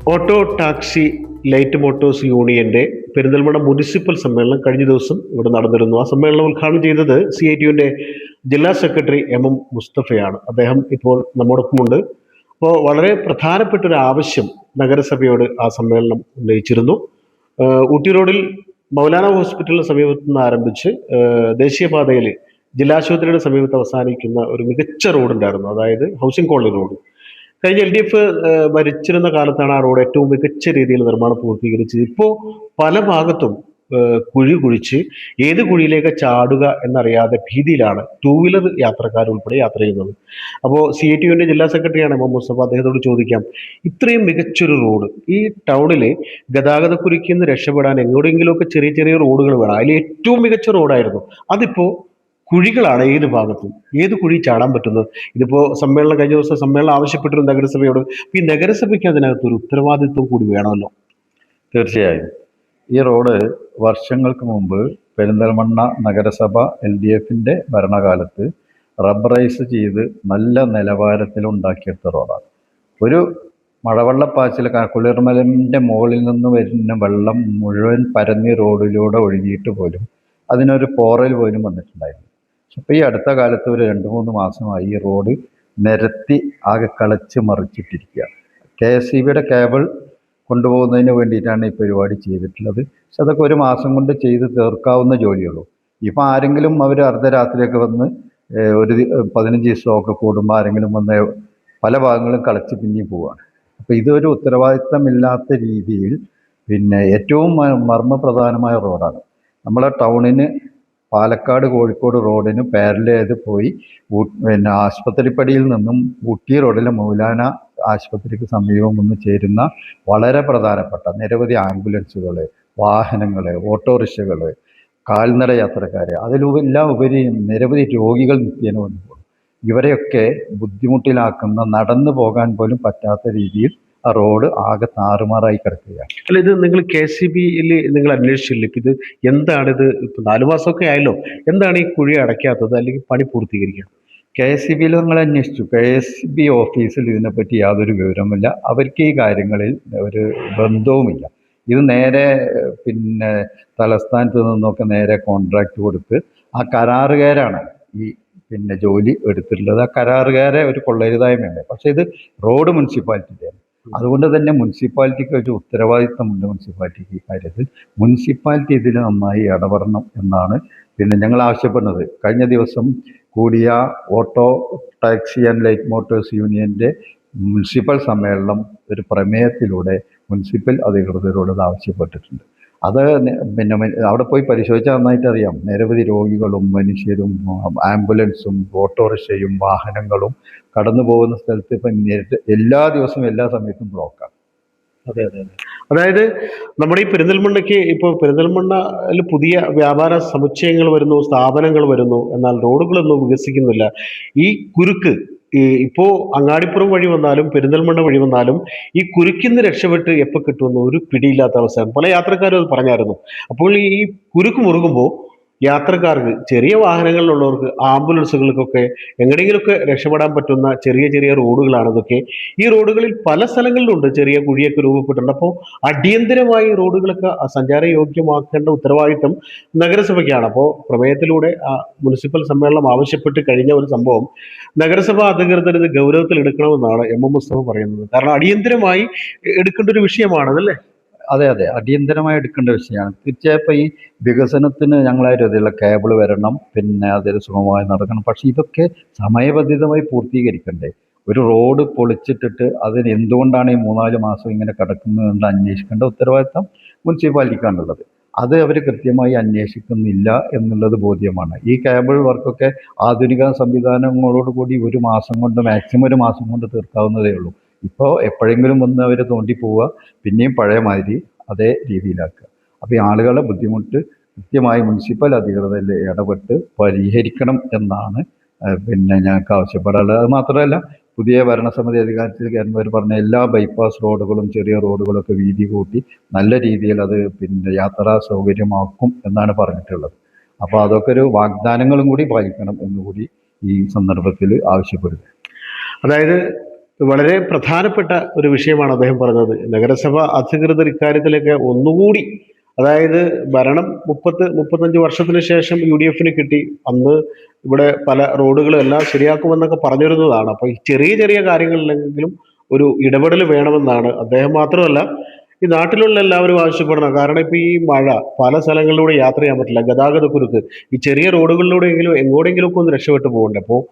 Auto taxi light Motors യൂണിയന്റെ Perinthalmanna municipal സമ്മേളനം കഴിഞ്ഞ ദിവസം ഇവിടെ നടന്നിരുന്നു. ആ സമ്മേളനം ഉദ്ഘാടനം ചെയ്തത് CITUവിന്റെ ജില്ലാ സെക്രട്ടറി MM മുസ്തഫയാണ്. അദ്ദേഹം ഇപ്പോൾ നമ്മോടൊപ്പമുണ്ട്. അപ്പോൾ വളരെ പ്രധാനപ്പെട്ട ഒരു ആവശ്യം നഗരസഭയോട് ആ സമ്മേളനം ഉന്നയിച്ചിരുന്നു. ഊട്ടി റോഡിൽ മൗലാന ഹോസ്പിറ്റലിന് സമീപത്ത് നിന്ന് ആരംഭിച്ച് ദേശീയപാതയിൽ ജില്ലാശുപത്രിയുടെ സമീപത്ത് അവസാനിക്കുന്ന ഒരു മികച്ച റോഡ് ഉണ്ടായിരുന്നു, അതായത് ഹൗസിംഗ് കോളനി റോഡ്. കഴിഞ്ഞ LDF ഭരിച്ചിരുന്ന കാലത്താണ് ആ റോഡ് ഏറ്റവും മികച്ച രീതിയിൽ നിർമ്മാണം പൂർത്തീകരിച്ചത്. ഇപ്പോൾ പല ഭാഗത്തും കുഴി കുഴിച്ച് ഏത് കുഴിയിലേക്ക് ചാടുക എന്നറിയാതെ ഭീതിയിലാണ് ടൂ വീലർ യാത്രക്കാർ ഉൾപ്പെടെ യാത്ര ചെയ്യുന്നത്. അപ്പോൾ CITUവിന്റെ ജില്ലാ സെക്രട്ടറിയാണ് MM മുസ്തഫ. അദ്ദേഹത്തോട് ചോദിക്കാം, ഇത്രയും മികച്ചൊരു റോഡ് ഈ ടൗണിൽ ഗതാഗതക്കുരുക്കിൽ നിന്ന് രക്ഷപ്പെടാൻ എങ്ങോടെങ്കിലുമൊക്കെ ചെറിയ ചെറിയ റോഡുകൾ വേണം, അതിൽ ഏറ്റവും മികച്ച റോഡായിരുന്നു, അതിപ്പോ കുഴികളാണ് ഏത് ഭാഗത്തും, ഏത് കുഴി ചാടാൻ പറ്റുന്നത്? ഇതിപ്പോ സമ്മേളനം കഴിഞ്ഞ ദിവസം സമ്മേളനം ആവശ്യപ്പെട്ടൊരു നഗരസഭയോട്, ഈ നഗരസഭയ്ക്ക് അതിനകത്ത് ഒരു ഉത്തരവാദിത്വം കൂടി വേണമല്ലോ. തീർച്ചയായും ഈ റോഡ് വർഷങ്ങൾക്ക് മുമ്പ് പെരിന്തൽമണ്ണ നഗരസഭ LDFന്റെ ഭരണകാലത്ത് റബ്ബറൈസ് ചെയ്ത് നല്ല നിലവാരത്തിൽ ഉണ്ടാക്കിയെടുത്ത റോഡാണ്. ഒരു മഴവെള്ളപ്പാച്ചിൽ കുളിർമലൻ്റെ മുകളിൽ നിന്ന് വരുന്ന വെള്ളം മുഴുവൻ പരന്നി റോഡിലൂടെ ഒഴുകിയിട്ട് പോലും അതിനൊരു പോറൽ പോലും വന്നിട്ടുണ്ടായിരുന്നു. അപ്പോൾ ഈ അടുത്ത കാലത്ത് ഒരു 2-3 മാസമായി ഈ റോഡ് നിരത്തി ആകെ കളച്ച് മറിച്ചിട്ടിരിക്കുകയാണ്. KSEBയുടെ കേബിൾ കൊണ്ടുപോകുന്നതിന് വേണ്ടിയിട്ടാണ് ഈ പരിപാടി ചെയ്തിട്ടുള്ളത്. പക്ഷെ അതൊക്കെ ഒരു മാസം കൊണ്ട് ചെയ്ത് തീർക്കാവുന്ന ജോലിയുള്ളൂ. ഇപ്പം ആരെങ്കിലും അവർ അർദ്ധരാത്രിയൊക്കെ വന്ന് ഒരു 15 ദിവസമൊക്കെ കൂടുമ്പോൾ ആരെങ്കിലും വന്ന് പല ഭാഗങ്ങളും കളച്ച് പിന്നെയും പോവുകയാണ്. അപ്പോൾ ഇതൊരു ഉത്തരവാദിത്തമില്ലാത്ത രീതിയിൽ ഏറ്റവും മർമ്മപ്രധാനമായ റോഡാണ്. നമ്മളെ ടൗണിന് പാലക്കാട് കോഴിക്കോട് റോഡിന് പാരലൽ പോയി ആശുപത്രിപ്പടിയിൽ നിന്നും ഊട്ടി റോഡിലെ മൗലാന ആശുപത്രിക്ക് സമീപം ഒന്ന് ചേരുന്ന വളരെ പ്രധാനപ്പെട്ട നിരവധി ആംബുലൻസുകൾ, വാഹനങ്ങൾ, ഓട്ടോറിക്ഷകൾ, കാൽനട യാത്രക്കാർ, അതിലെല്ലാം ഉപരി നിരവധി രോഗികൾ നിത്യേന വന്നു പോകും. ഇവരെയൊക്കെ ബുദ്ധിമുട്ടിലാക്കുന്ന, നടന്നു പോകാൻ പോലും പറ്റാത്ത രീതിയിൽ ആ റോഡ് ആകെ താറുമാറായി കിടക്കുകയാണ്. അല്ല, ഇത് നിങ്ങൾ KCBയിൽ നിങ്ങൾ അന്വേഷിച്ചില്ല? ഇപ്പം ഇത് എന്താണിത്? ഇപ്പം 4 മാസമൊക്കെ ആയല്ലോ, എന്താണ് ഈ കുഴി അടയ്ക്കാത്തത് അല്ലെങ്കിൽ പണി പൂർത്തീകരിക്കുക? KSEBയിൽ ഞങ്ങൾ അന്വേഷിച്ചു. KSEB ഓഫീസിൽ ഇതിനെപ്പറ്റി യാതൊരു വിവരമില്ല. അവർക്ക് ഈ കാര്യങ്ങളിൽ ഒരു ബന്ധവുമില്ല. ഇത് നേരെ തലസ്ഥാനത്ത് നിന്നൊക്കെ നേരെ കോൺട്രാക്ട് കൊടുത്ത് ആ കരാറുകാരാണ് ഈ ജോലി എടുത്തിട്ടുള്ളത്. ആ കരാറുകാരെ ഒരു കൊള്ളരുതായ്മയുണ്ട്. പക്ഷേ ഇത് റോഡ് മുനിസിപ്പാലിറ്റിയാണ്. അതുകൊണ്ട് തന്നെ മുനിസിപ്പാലിറ്റിക്ക് ഒരു ഉത്തരവാദിത്തമുണ്ട്. മുനിസിപ്പാലിറ്റിക്ക് ഈ കാര്യത്തിൽ മുനിസിപ്പാലിറ്റി ഇതിൽ നന്നായി ഇടപെടണം എന്നാണ് ഞങ്ങൾ ആവശ്യപ്പെടുന്നത്. കഴിഞ്ഞ ദിവസം കൂടിയ auto taxi and light Motors യൂണിയൻ്റെ മുനിസിപ്പൽ സമ്മേളനം ഒരു പ്രമേയത്തിലൂടെ മുനിസിപ്പൽ അധികൃതരോട് അത് ആവശ്യപ്പെട്ടിട്ടുണ്ട്. അത് അവിടെ പോയി പരിശോധിച്ചാൽ നന്നായിട്ട് അറിയാം. നിരവധി രോഗികളും മനുഷ്യരും ആംബുലൻസും ഓട്ടോറിക്ഷയും വാഹനങ്ങളും കടന്നു പോകുന്ന സ്ഥലത്ത് ഇപ്പം എല്ലാ ദിവസവും എല്ലാ സമയത്തും ബ്ലോക്കാണ്. അതെ അതെ അതെ. അതായത് നമ്മുടെ ഈ പെരിന്തൽമണ്ണയ്ക്ക് ഇപ്പോൾ പെരിന്തൽമണ്ണയിൽ പുതിയ വ്യാപാര സമുച്ചയങ്ങൾ വരുന്നു, സ്ഥാപനങ്ങൾ വരുന്നു, എന്നാൽ റോഡുകളൊന്നും വികസിക്കുന്നില്ല. ഈ കുരുക്ക് ഇപ്പോ അങ്ങാടിപ്പുറം വഴി വന്നാലും പെരിന്തൽമണ്ണ വഴി വന്നാലും ഈ കുരുക്കിന്ന് രക്ഷപ്പെട്ട് എപ്പോൾ കിട്ടുമെന്ന് ഒരു പിടിയില്ലാത്ത അവസ്ഥയാണ്. പല യാത്രക്കാരും അത് പറഞ്ഞായിരുന്നു. അപ്പോൾ ഈ കുരുക്ക് മുറുകുമ്പോൾ യാത്രക്കാർക്ക്, ചെറിയ വാഹനങ്ങളിലുള്ളവർക്ക്, ആംബുലൻസുകൾക്കൊക്കെ എങ്ങനെയെങ്കിലുമൊക്കെ രക്ഷപ്പെടാൻ പറ്റുന്ന ചെറിയ ചെറിയ റോഡുകളാണ് ഇതൊക്കെ. ഈ റോഡുകളിൽ പല സ്ഥലങ്ങളിലുണ്ട് ചെറിയ കുഴിയൊക്കെ രൂപപ്പെട്ടിട്ടുണ്ട്. അപ്പോൾ അടിയന്തരമായി റോഡുകളൊക്കെ സഞ്ചാരയോഗ്യമാക്കേണ്ട ഉത്തരവാദിത്തം നഗരസഭയ്ക്കാണ്. അപ്പോൾ പ്രമേയത്തിലൂടെ മുനിസിപ്പൽ സമ്മേളനം ആവശ്യപ്പെട്ട് കഴിഞ്ഞ ഒരു സംഭവം നഗരസഭാ അധികൃതർ ഇത് ഗൗരവത്തിൽ എടുക്കണമെന്നാണ് MM മുസ്തഫ പറയുന്നത്. കാരണം അടിയന്തരമായി എടുക്കേണ്ട ഒരു വിഷയമാണ് അതല്ലേ? അതെ അതെ, അടിയന്തരമായി എടുക്കേണ്ട വിഷയമാണ്. തീർച്ചയായും ഈ വികസനത്തിന് ഞങ്ങളായിട്ടുള്ള കേബിൾ വരണം, അതിൽ സുഗമമായി നടക്കണം. പക്ഷെ ഇതൊക്കെ സമയബന്ധിതമായി പൂർത്തീകരിക്കണ്ടേ? ഒരു റോഡ് പൊളിച്ചിട്ടിട്ട് അതിന് എന്തുകൊണ്ടാണ് ഈ 3-4 മാസം ഇങ്ങനെ കിടക്കുന്നതെന്ന് അന്വേഷിക്കേണ്ട ഉത്തരവാദിത്തം മുനിസിപ്പാലിറ്റിക്കാണുള്ളത്. അത് അവർ കൃത്യമായി അന്വേഷിക്കുന്നില്ല എന്നുള്ളത് ബോധ്യമാണ്. ഈ കേബിൾ വർക്കൊക്കെ ആധുനിക സംവിധാനങ്ങളോടുകൂടി ഒരു മാസം കൊണ്ട്, മാക്സിമം ഒരു മാസം കൊണ്ട് തീർക്കാവുന്നതേ ഉള്ളൂ. ഇപ്പോൾ എപ്പോഴെങ്കിലും വന്ന് അവർ തോണ്ടിപ്പോവുക, പിന്നെയും പഴയ മാതിരി അതേ രീതിയിലാക്കുക. അപ്പോൾ ഈ ആളുകളുടെ ബുദ്ധിമുട്ട് കൃത്യമായി മുനിസിപ്പൽ അധികൃതർ ഇടപെട്ട് പരിഹരിക്കണം എന്നാണ് ഞങ്ങൾക്ക് ആവശ്യപ്പെടാനുള്ളത്. അത് മാത്രമല്ല, പുതിയ ഭരണസമിതി അധികാരത്തിൽ കയറുന്നവർ പറഞ്ഞ എല്ലാ ബൈപ്പാസ് റോഡുകളും ചെറിയ റോഡുകളൊക്കെ വീതി കൂട്ടി നല്ല രീതിയിൽ അത് യാത്രാ സൗകര്യമാക്കും എന്നാണ് പറഞ്ഞിട്ടുള്ളത്. അപ്പോൾ അതൊക്കെ ഒരു വാഗ്ദാനങ്ങളും കൂടി പാലിക്കണം എന്നുകൂടി ഈ സന്ദർഭത്തിൽ ആവശ്യപ്പെടുക. അതായത് വളരെ പ്രധാനപ്പെട്ട ഒരു വിഷയമാണ് അദ്ദേഹം പറഞ്ഞത്. നഗരസഭ അധികൃതർ ഇക്കാര്യത്തിലൊക്കെ ഒന്നുകൂടി, അതായത് ഭരണം 35 വർഷത്തിന് ശേഷം UDF-ന് കിട്ടി. അന്ന് ഇവിടെ പല റോഡുകളും എല്ലാം ശരിയാക്കുമെന്നൊക്കെ പറഞ്ഞിരുന്നതാണ്. അപ്പോൾ ഈ ചെറിയ ചെറിയ കാര്യങ്ങളിലെങ്കിലും ഒരു ഇടപെടൽ വേണമെന്നാണ് അദ്ദേഹം മാത്രമല്ല ഈ നാട്ടിലുള്ള എല്ലാവരും ആവശ്യപ്പെടണം. കാരണം ഇപ്പൊ ഈ മഴ, പല സ്ഥലങ്ങളിലൂടെ യാത്ര ചെയ്യാൻ പറ്റില്ല, ഗതാഗത കുരുക്ക്. ഈ ചെറിയ റോഡുകളിലൂടെയെങ്കിലും എങ്ങോടെങ്കിലും ഒക്കെ ഒന്ന് രക്ഷപ്പെട്ടു പോകണ്ടേ. അപ്പോൾ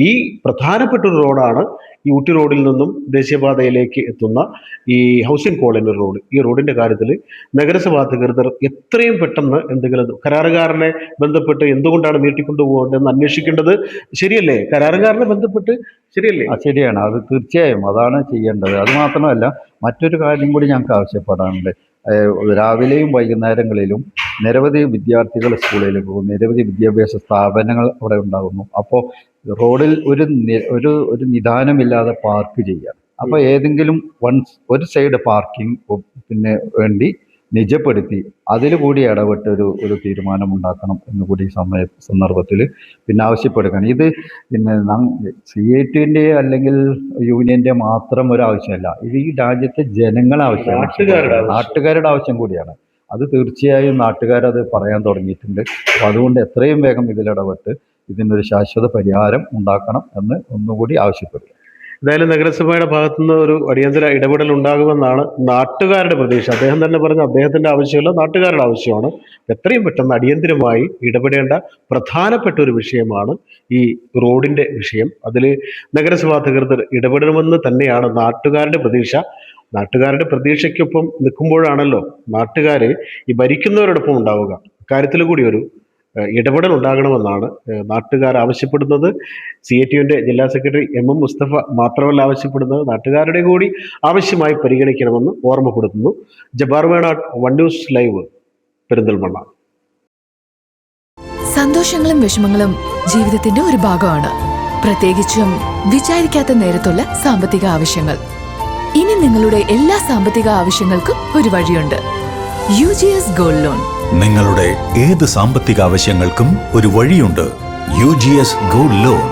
ഈ പ്രധാനപ്പെട്ട ഒരു റോഡാണ് ഈ ഊട്ടി റോഡിൽ നിന്നും ദേശീയപാതയിലേക്ക് എത്തുന്ന ഈ ഹൗസിംഗ് കോളനി റോഡ്. ഈ റോഡിന്റെ കാര്യത്തിൽ നഗരസഭാ അധികൃതർ എത്രയും പെട്ടെന്ന് എന്തെങ്കിലും കരാറുകാരനെ ബന്ധപ്പെട്ട് എന്തുകൊണ്ടാണ് നീട്ടിക്കൊണ്ടുപോകേണ്ടതെന്ന് അന്വേഷിക്കേണ്ടത് ശരിയല്ലേ? കരാറുകാരനെ ബന്ധപ്പെട്ട് ശരിയല്ലേ? ശരിയാണ്, അത് തീർച്ചയായും അതാണ് ചെയ്യേണ്ടത്. അത് മാത്രമല്ല, മറ്റൊരു കാര്യം കൂടി ഞങ്ങൾക്ക് ആവശ്യപ്പെടാനുണ്ട്. രാവിലെയും വൈകുന്നേരങ്ങളിലും നിരവധി വിദ്യാർത്ഥികൾ സ്കൂളിൽ പോകും, നിരവധി വിദ്യാഭ്യാസ സ്ഥാപനങ്ങൾ അവിടെ ഉണ്ടാകുന്നു. അപ്പോൾ റോഡിൽ ഒരു നിദാനമില്ലാതെ പാർക്ക് ചെയ്യാം. അപ്പോൾ ഏതെങ്കിലും ഒരു സൈഡ് പാർക്കിംഗ് പിന്നെ വേണ്ടി നിജപ്പെടുത്തി അതിൽ കൂടി ഇടപെട്ട് ഒരു തീരുമാനം ഉണ്ടാക്കണം എന്ന് കൂടി ഈ സന്ദർഭത്തിൽ പിന്നെ ആവശ്യപ്പെടുകയാണ്. ഇത് പിന്നെ CIT-ന്റെ അല്ലെങ്കിൽ യൂണിയന്റെ മാത്രം ഒരു ആവശ്യമല്ല, ഇത് ഈ രാജ്യത്തെ ജനങ്ങളെ ആവശ്യമാണ്, നാട്ടുകാരുടെ ആവശ്യം കൂടിയാണ്. അത് തീർച്ചയായും നാട്ടുകാരത് പറയാൻ തുടങ്ങിയിട്ടുണ്ട്. അപ്പോൾ അതുകൊണ്ട് എത്രയും വേഗം ഇതിലിടപെട്ട് ഇതിനൊരു ശാശ്വത പരിഹാരം ഉണ്ടാക്കണം എന്ന് ഒന്നുകൂടി ആവശ്യപ്പെടുക. എന്തായാലും നഗരസഭയുടെ ഭാഗത്തുനിന്ന് ഒരു അടിയന്തര ഇടപെടൽ ഉണ്ടാകുമെന്നാണ് നാട്ടുകാരുടെ പ്രതീക്ഷ. അദ്ദേഹം തന്നെ പറഞ്ഞ അദ്ദേഹത്തിന്റെ ആവശ്യമല്ല, നാട്ടുകാരുടെ ആവശ്യമാണ്. എത്രയും പെട്ടെന്ന് അടിയന്തരമായി ഇടപെടേണ്ട പ്രധാനപ്പെട്ട ഒരു വിഷയമാണ് ഈ റോഡിന്റെ വിഷയം. അതിൽ നഗരസഭാ അധികൃതർ ഇടപെടണമെന്ന് തന്നെയാണ് നാട്ടുകാരുടെ പ്രതീക്ഷ. നാട്ടുകാരുടെ പ്രതീക്ഷയ്ക്കൊപ്പം നിൽക്കുമ്പോഴാണല്ലോ നാട്ടുകാർ ഈ ഭരിക്കുന്നവരോടൊപ്പം ഉണ്ടാവുക. ഇക്കാര്യത്തിൽ കൂടി ഒരു ഇടപെടൽ ഉണ്ടാകണമെന്നാണ് നാട്ടുകാർ ആവശ്യപ്പെടുന്നത്. CIT-യുടെ ജില്ലാ സെക്രട്ടറി MM മുസ്തഫ മാത്രമല്ല ആവശ്യപ്പെടുന്നത്, നാട്ടുകാരുടെ കൂടി ആവശ്യമായി പരിഗണിക്കണമെന്ന് ഓർമ്മപ്പെടുത്തുന്നു. Jabbar Venad, one news live, Perinthalmanna. സന്തോഷങ്ങളും വിഷമങ്ങളും ജീവിതത്തിന്റെ ഒരു ഭാഗമാണ്, പ്രത്യേകിച്ചും വിചാരിക്കാത്ത നേരത്തുള്ള സാമ്പത്തിക ആവശ്യങ്ങൾ. ഇനി നിങ്ങളുടെ എല്ലാ സാമ്പത്തിക ആവശ്യങ്ങൾക്കും ഒരു വഴിയുണ്ട്, UGS ഗോൾഡ് ലോൺ. നിങ്ങളുടെ ഏത് സാമ്പത്തിക ആവശ്യങ്ങൾക്കും ഒരു വഴിയുണ്ട്, UGS ഗോൾഡ് ലോൺ.